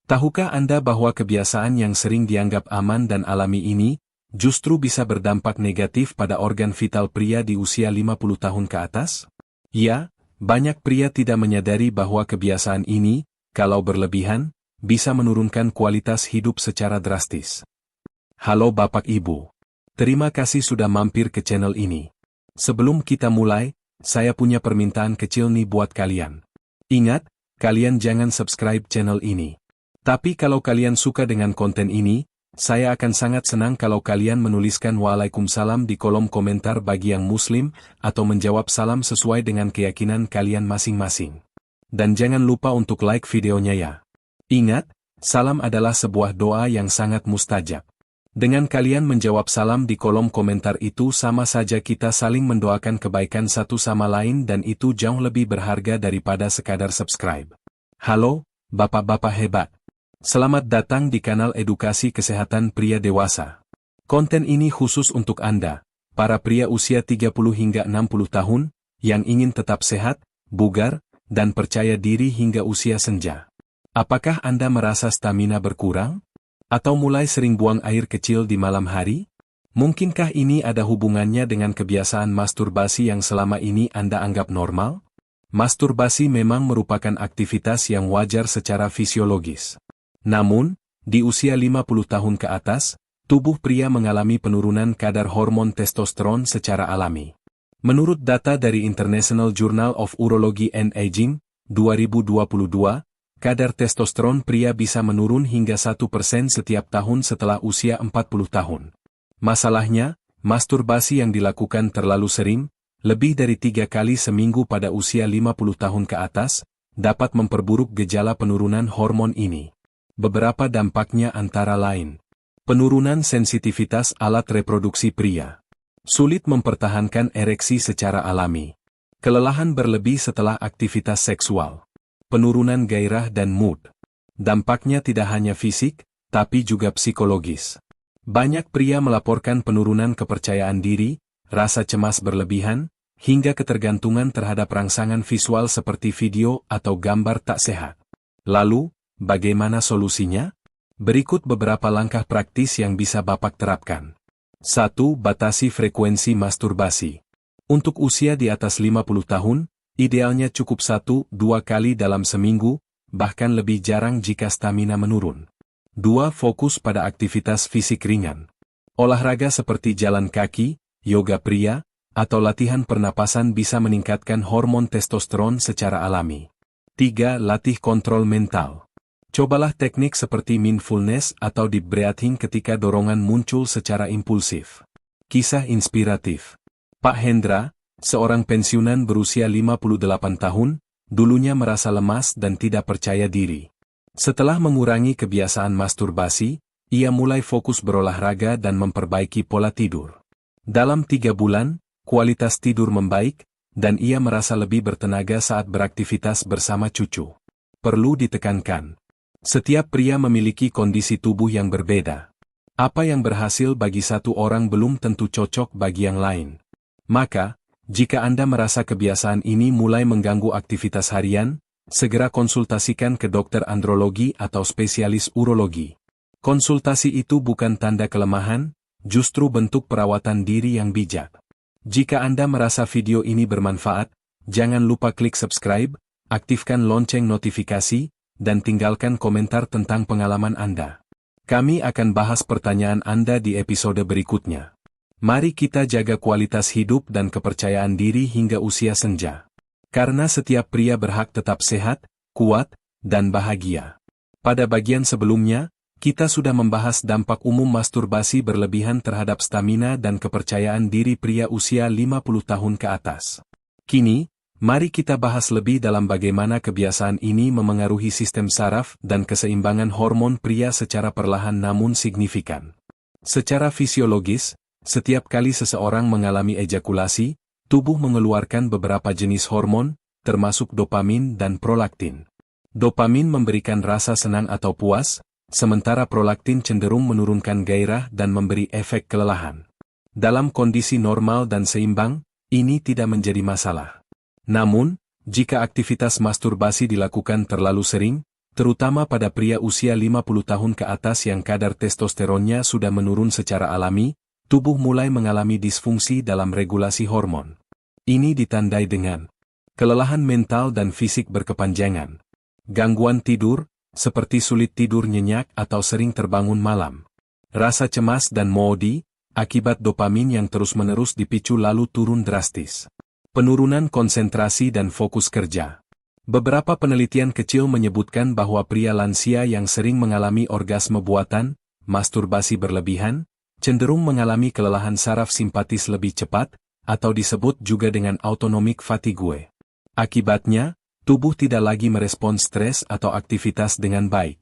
Tahukah Anda bahwa kebiasaan yang sering dianggap aman dan alami ini, justru bisa berdampak negatif pada organ vital pria di usia 50 tahun ke atas? Ya, banyak pria tidak menyadari bahwa kebiasaan ini, kalau berlebihan, bisa menurunkan kualitas hidup secara drastis. Halo Bapak Ibu. Terima kasih sudah mampir ke channel ini. Sebelum kita mulai, saya punya permintaan kecil nih buat kalian. Ingat, kalian jangan subscribe channel ini. Tapi kalau kalian suka dengan konten ini, saya akan sangat senang kalau kalian menuliskan Waalaikumsalam di kolom komentar bagi yang Muslim, atau menjawab salam sesuai dengan keyakinan kalian masing-masing. Dan jangan lupa untuk like videonya ya. Ingat, salam adalah sebuah doa yang sangat mustajab. Dengan kalian menjawab salam di kolom komentar itu sama saja kita saling mendoakan kebaikan satu sama lain dan itu jauh lebih berharga daripada sekadar subscribe. Halo, bapak-bapak hebat. Selamat datang di kanal Edukasi Kesehatan Pria Dewasa. Konten ini khusus untuk Anda, para pria usia 30 hingga 60 tahun, yang ingin tetap sehat, bugar, dan percaya diri hingga usia senja. Apakah Anda merasa stamina berkurang? Atau mulai sering buang air kecil di malam hari? Mungkinkah ini ada hubungannya dengan kebiasaan masturbasi yang selama ini Anda anggap normal? Masturbasi memang merupakan aktivitas yang wajar secara fisiologis. Namun, di usia 50 tahun ke atas, tubuh pria mengalami penurunan kadar hormon testosteron secara alami. Menurut data dari International Journal of Urology and Aging, 2022, kadar testosteron pria bisa menurun hingga 1% setiap tahun setelah usia 40 tahun. Masalahnya, masturbasi yang dilakukan terlalu sering, lebih dari 3 kali seminggu pada usia 50 tahun ke atas, dapat memperburuk gejala penurunan hormon ini. Beberapa dampaknya antara lain: penurunan sensitivitas alat reproduksi pria, sulit mempertahankan ereksi secara alami, kelelahan berlebih setelah aktivitas seksual, penurunan gairah dan mood. Dampaknya tidak hanya fisik, tapi juga psikologis. Banyak pria melaporkan penurunan kepercayaan diri, rasa cemas berlebihan, hingga ketergantungan terhadap rangsangan visual seperti video atau gambar tak sehat. Lalu, bagaimana solusinya? Berikut beberapa langkah praktis yang bisa Bapak terapkan. 1. Batasi frekuensi masturbasi. Untuk usia di atas 50 tahun, idealnya cukup 1-2 kali dalam seminggu, bahkan lebih jarang jika stamina menurun. 2. Fokus pada aktivitas fisik ringan. Olahraga seperti jalan kaki, yoga pria, atau latihan pernapasan bisa meningkatkan hormon testosteron secara alami. 3. Latih kontrol mental. Cobalah teknik seperti mindfulness atau deep breathing ketika dorongan muncul secara impulsif. Kisah inspiratif. Pak Hendra, seorang pensiunan berusia 58 tahun, dulunya merasa lemas dan tidak percaya diri. Setelah mengurangi kebiasaan masturbasi, ia mulai fokus berolahraga dan memperbaiki pola tidur. Dalam 3 bulan, kualitas tidur membaik, dan ia merasa lebih bertenaga saat beraktivitas bersama cucu. Perlu ditekankan, setiap pria memiliki kondisi tubuh yang berbeda. Apa yang berhasil bagi satu orang belum tentu cocok bagi yang lain. Maka, jika Anda merasa kebiasaan ini mulai mengganggu aktivitas harian, segera konsultasikan ke dokter andrologi atau spesialis urologi. Konsultasi itu bukan tanda kelemahan, justru bentuk perawatan diri yang bijak. Jika Anda merasa video ini bermanfaat, jangan lupa klik subscribe, aktifkan lonceng notifikasi, dan tinggalkan komentar tentang pengalaman Anda. Kami akan bahas pertanyaan Anda di episode berikutnya. Mari kita jaga kualitas hidup dan kepercayaan diri hingga usia senja. Karena setiap pria berhak tetap sehat, kuat, dan bahagia. Pada bagian sebelumnya, kita sudah membahas dampak umum masturbasi berlebihan terhadap stamina dan kepercayaan diri pria usia 50 tahun ke atas. Kini, mari kita bahas lebih dalam bagaimana kebiasaan ini memengaruhi sistem saraf dan keseimbangan hormon pria secara perlahan namun signifikan. Secara fisiologis, setiap kali seseorang mengalami ejakulasi, tubuh mengeluarkan beberapa jenis hormon, termasuk dopamin dan prolaktin. Dopamin memberikan rasa senang atau puas, sementara prolaktin cenderung menurunkan gairah dan memberi efek kelelahan. Dalam kondisi normal dan seimbang, ini tidak menjadi masalah. Namun, jika aktivitas masturbasi dilakukan terlalu sering, terutama pada pria usia 50 tahun ke atas yang kadar testosteronnya sudah menurun secara alami, tubuh mulai mengalami disfungsi dalam regulasi hormon. Ini ditandai dengan kelelahan mental dan fisik berkepanjangan, gangguan tidur, seperti sulit tidur nyenyak atau sering terbangun malam, rasa cemas dan moody, akibat dopamin yang terus-menerus dipicu lalu turun drastis, penurunan konsentrasi dan fokus kerja. Beberapa penelitian kecil menyebutkan bahwa pria lansia yang sering mengalami orgasme buatan, masturbasi berlebihan, cenderung mengalami kelelahan saraf simpatis lebih cepat, atau disebut juga dengan autonomic fatigue. Akibatnya, tubuh tidak lagi merespons stres atau aktivitas dengan baik.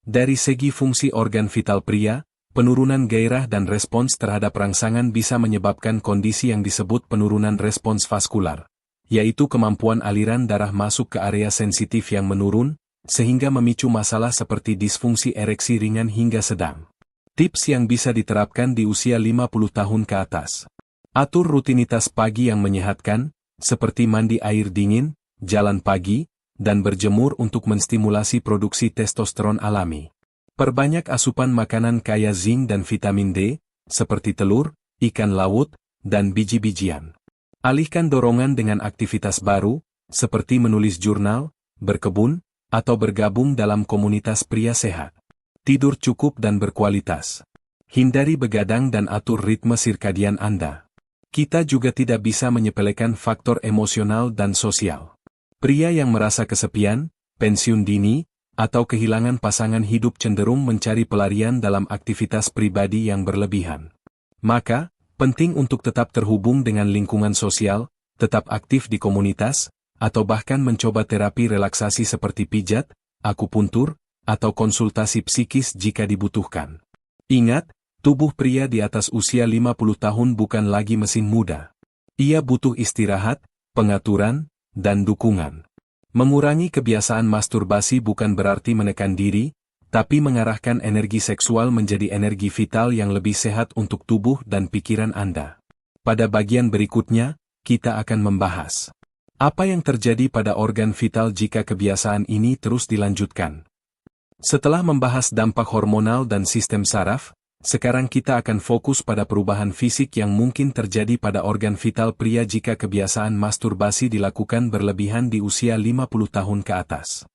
Dari segi fungsi organ vital pria, penurunan gairah dan respons terhadap rangsangan bisa menyebabkan kondisi yang disebut penurunan respons vaskular, yaitu kemampuan aliran darah masuk ke area sensitif yang menurun, sehingga memicu masalah seperti disfungsi ereksi ringan hingga sedang. Tips yang bisa diterapkan di usia 50 tahun ke atas. Atur rutinitas pagi yang menyehatkan, seperti mandi air dingin, jalan pagi, dan berjemur untuk menstimulasi produksi testosteron alami. Perbanyak asupan makanan kaya zinc dan vitamin D, seperti telur, ikan laut, dan biji-bijian. Alihkan dorongan dengan aktivitas baru, seperti menulis jurnal, berkebun, atau bergabung dalam komunitas pria sehat. Tidur cukup dan berkualitas. Hindari begadang dan atur ritme sirkadian Anda. Kita juga tidak bisa menyepelekan faktor emosional dan sosial. Pria yang merasa kesepian, pensiun dini, atau kehilangan pasangan hidup cenderung mencari pelarian dalam aktivitas pribadi yang berlebihan. Maka, penting untuk tetap terhubung dengan lingkungan sosial, tetap aktif di komunitas, atau bahkan mencoba terapi relaksasi seperti pijat, akupuntur, atau konsultasi psikis jika dibutuhkan. Ingat, tubuh pria di atas usia 50 tahun bukan lagi mesin muda. Ia butuh istirahat, pengaturan, dan dukungan. Mengurangi kebiasaan masturbasi bukan berarti menekan diri, tapi mengarahkan energi seksual menjadi energi vital yang lebih sehat untuk tubuh dan pikiran Anda. Pada bagian berikutnya, kita akan membahas apa yang terjadi pada organ vital jika kebiasaan ini terus dilanjutkan. Setelah membahas dampak hormonal dan sistem saraf, sekarang kita akan fokus pada perubahan fisik yang mungkin terjadi pada organ vital pria jika kebiasaan masturbasi dilakukan berlebihan di usia 50 tahun ke atas.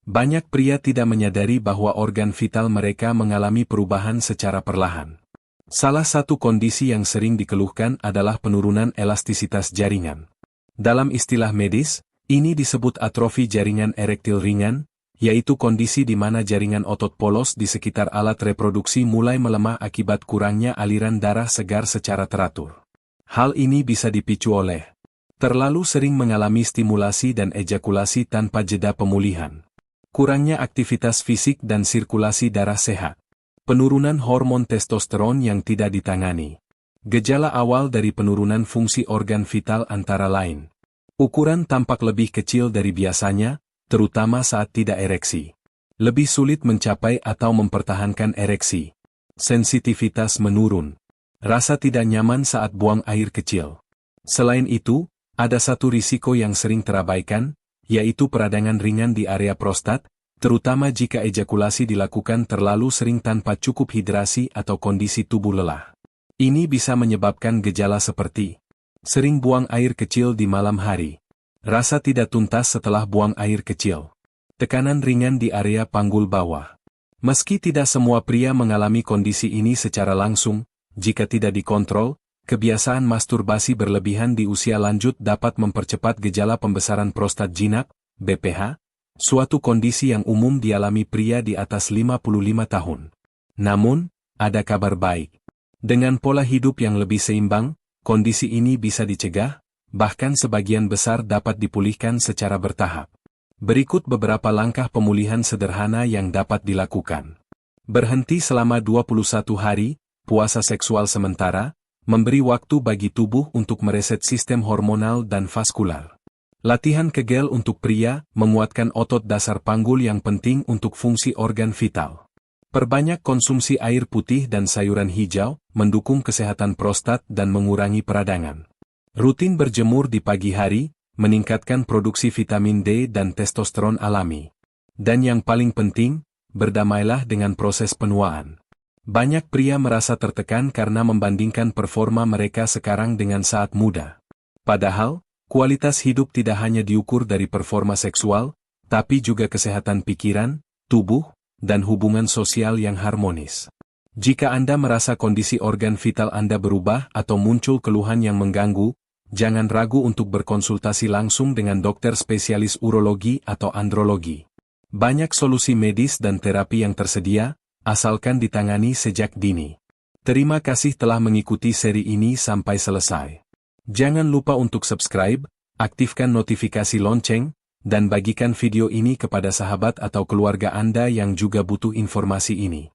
Banyak pria tidak menyadari bahwa organ vital mereka mengalami perubahan secara perlahan. Salah satu kondisi yang sering dikeluhkan adalah penurunan elastisitas jaringan. Dalam istilah medis, ini disebut atrofi jaringan erektil ringan, yaitu kondisi di mana jaringan otot polos di sekitar alat reproduksi mulai melemah akibat kurangnya aliran darah segar secara teratur. Hal ini bisa dipicu oleh terlalu sering mengalami stimulasi dan ejakulasi tanpa jeda pemulihan, kurangnya aktivitas fisik dan sirkulasi darah sehat, penurunan hormon testosteron yang tidak ditangani. Gejala awal dari penurunan fungsi organ vital antara lain: ukuran tampak lebih kecil dari biasanya, terutama saat tidak ereksi. Lebih sulit mencapai atau mempertahankan ereksi. Sensitivitas menurun. Rasa tidak nyaman saat buang air kecil. Selain itu, ada satu risiko yang sering terabaikan, yaitu peradangan ringan di area prostat, terutama jika ejakulasi dilakukan terlalu sering tanpa cukup hidrasi atau kondisi tubuh lelah. Ini bisa menyebabkan gejala seperti sering buang air kecil di malam hari, rasa tidak tuntas setelah buang air kecil, tekanan ringan di area panggul bawah. Meski tidak semua pria mengalami kondisi ini secara langsung, jika tidak dikontrol, kebiasaan masturbasi berlebihan di usia lanjut dapat mempercepat gejala pembesaran prostat jinak, BPH, suatu kondisi yang umum dialami pria di atas 55 tahun. Namun, ada kabar baik. Dengan pola hidup yang lebih seimbang, kondisi ini bisa dicegah, bahkan sebagian besar dapat dipulihkan secara bertahap. Berikut beberapa langkah pemulihan sederhana yang dapat dilakukan. Berhenti selama 21 hari, puasa seksual sementara, memberi waktu bagi tubuh untuk mereset sistem hormonal dan vaskular. Latihan kegel untuk pria, menguatkan otot dasar panggul yang penting untuk fungsi organ vital. Perbanyak konsumsi air putih dan sayuran hijau, mendukung kesehatan prostat dan mengurangi peradangan. Rutin berjemur di pagi hari, meningkatkan produksi vitamin D dan testosteron alami. Dan yang paling penting, berdamailah dengan proses penuaan. Banyak pria merasa tertekan karena membandingkan performa mereka sekarang dengan saat muda. Padahal, kualitas hidup tidak hanya diukur dari performa seksual, tapi juga kesehatan pikiran, tubuh, dan hubungan sosial yang harmonis. Jika Anda merasa kondisi organ vital Anda berubah atau muncul keluhan yang mengganggu, jangan ragu untuk berkonsultasi langsung dengan dokter spesialis urologi atau andrologi. Banyak solusi medis dan terapi yang tersedia, asalkan ditangani sejak dini. Terima kasih telah mengikuti seri ini sampai selesai. Jangan lupa untuk subscribe, aktifkan notifikasi lonceng, dan bagikan video ini kepada sahabat atau keluarga Anda yang juga butuh informasi ini.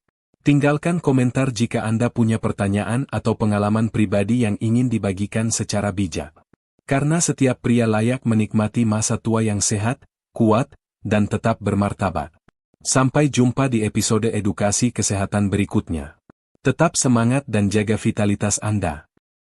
Tinggalkan komentar jika Anda punya pertanyaan atau pengalaman pribadi yang ingin dibagikan secara bijak. Karena setiap pria layak menikmati masa tua yang sehat, kuat, dan tetap bermartabat. Sampai jumpa di episode edukasi kesehatan berikutnya. Tetap semangat dan jaga vitalitas Anda.